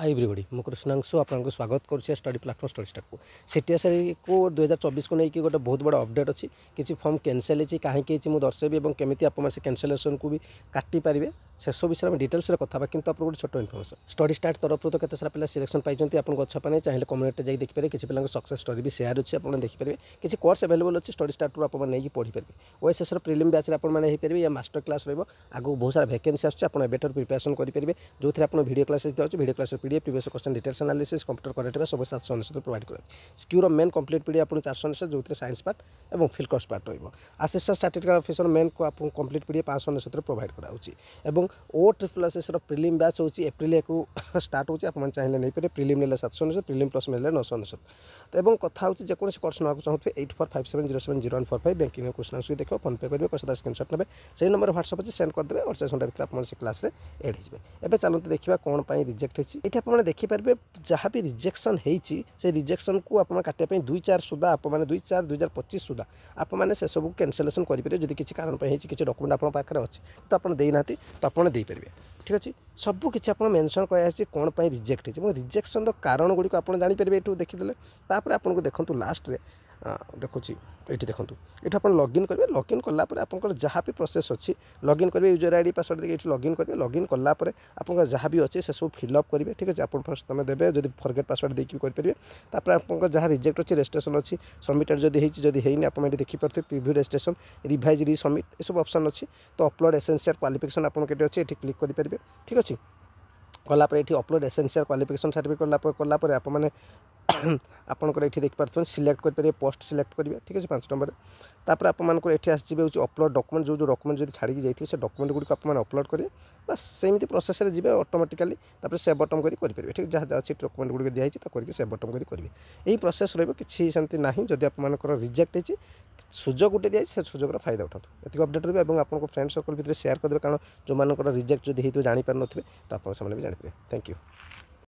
Hi everybody मु कृष्णांशु आपको स्वागत करुच्छे स्टडी प्लाटफॉर्म स्टडी स्टार्ट को सीटीएसआई को 2024 को लेकिन गोटे बहुत बड़ा अपडेट अच्छी किसी फॉर्म कैनसल होती कहीं मुझे दर्शेबी और केमी आप कैनसलेसन को भी काटी पारे से सब विषय में डिटेल्स कथा कि आप गोटे छोट इनफर्मेशन स्टडी स्टार्ट तरफ तो केते सारा पिला सिलेक्शन पाई आपको अच्छा पाने चाहिए कम्युनिटी जाकि देखिए किसी पिला सक्सेस स्टोरी भी शेयर अच्छी आप देखिपारे किसी कोर्स अवेलेबल अच्छी स्टडी स्टार्ट आप पढ़ी पारे ओएसएस प्रिलिम बैच आपने या मास्टर क्लास रहा आगू बहुत सारा वैकेंसी आसुच्छी बेटर प्रिपेरेसन करेंगे जो थे आप video class video class PDF previous question details analysis computer correct सब 700 प्रोवाइड कर स्क्यूर मेन कंप्लीट पीडीएफ आपको 400 जो साइंस पार्ट और फिल्ड कोर्स पार्ट रहा असिस्टेंट स्टैटिस्टिकल ऑफिसर मेन को आपको कंप्लीट पीडीएफ 599 प्रोवाइड कराऊँ ओ ट्रिपल एस प्रिलिम बैच हो April को स्टार्ट होची आप चाहिए नहीं पारे प्रिलिम ने 799 प्रिलिम प्लस मिले 999 तो कथा हो जेकोसी कोर्स नाक चाहते 8457070145 बैंकिंग क्वेश्चन देखो फोन पे करेंगे पैसा स्क्रीनशॉट ने से नंबर व्हाट्सएप अच्छे सेंड करदे और से घंटा भर आप क्लास में एड हो चलते देखा कौन पर रिजेक्ट होती ये देखिपारे जहाँ भी रिजेक्शन होती से रिजेक्शन को आप काटापी 2/4 सुधा आप 2/4/2025 सुधा आप से सब कैनसलेसन करेंगे जब किसी कारण किसी डॉक्यूमेंट आप पाखे अच्छे तो आप देना तो आप देपारे ठीक अच्छे सब किसी आप मेंशन कराई कौन पर रिजेक्ट हो रिजेक्शन कारण गुड़ी आप जानीपारे ये देखीदे तापर आपको देखूँ लास्ट रे देखुँ ये देखूँ ये आप लॉगिन करेंगे लॉगिन कलापर आप जहाँ भी प्रोसेस अच्छी लॉगिन करेंगे यूजर आईडी पासवर्ड देखिए लॉगिन करेंगे लॉगिन कलापर आप जहाँ भी अच्छे से सब फिलअप करेंगे ठीक है आप फर्स्ट तुम देवे जब फरगेट पासवर्ड देखिए करेंगे तापर आप जहाँ रिजेक्ट अच्छी रजिस्ट्रेशन अच्छी सबमिटेड जब होनी आप देखिपे प्रिव्यू रजिस्ट्रेशन रिवाइज री सबमिट ये सब ऑप्शन अच्छी तो अपलोड एसेंशियल क्वालिफिकेशन आपके अच्छे ये क्लिक करेंगे ठीक अच्छे कलापर ये अपलोड एसेंशियल क्वालिफिकेशन सर्टिफिकेट कलापर आप आपंकर ये देखिए सिलेक्ट करेंगे पोस्ट सिलेक्ट करेंगे ठीक है 5 नंबर तापर आपको ये आसवे अपलोड डॉक्यूमेंट जो डॉक्यूमेंट जो छाड़ी जाइए से डॉक्यूमेंट गुड़ी आप अपलोड करेंगे बस सेमती प्रोसेस जी ऑटोमेटिकली तापर सेव बटन करेंगे ठीक जहाँ जहाँ डॉक्यूमेंट गुड़ी दिखाई करके सेव बटन करेंगे यही प्रोसेस रही सेमती ना जदि आपंकर रिजेक्ट होती सुजोग गोटे दिए से सुजोग फायदा उठाते ये अपडेट रही और आपको फ्रेंड सर्कल भितर शेयर करेंगे कारण जो रिजेक्ट जब होती जापार तो आप भी जानीपारे थैंक यू।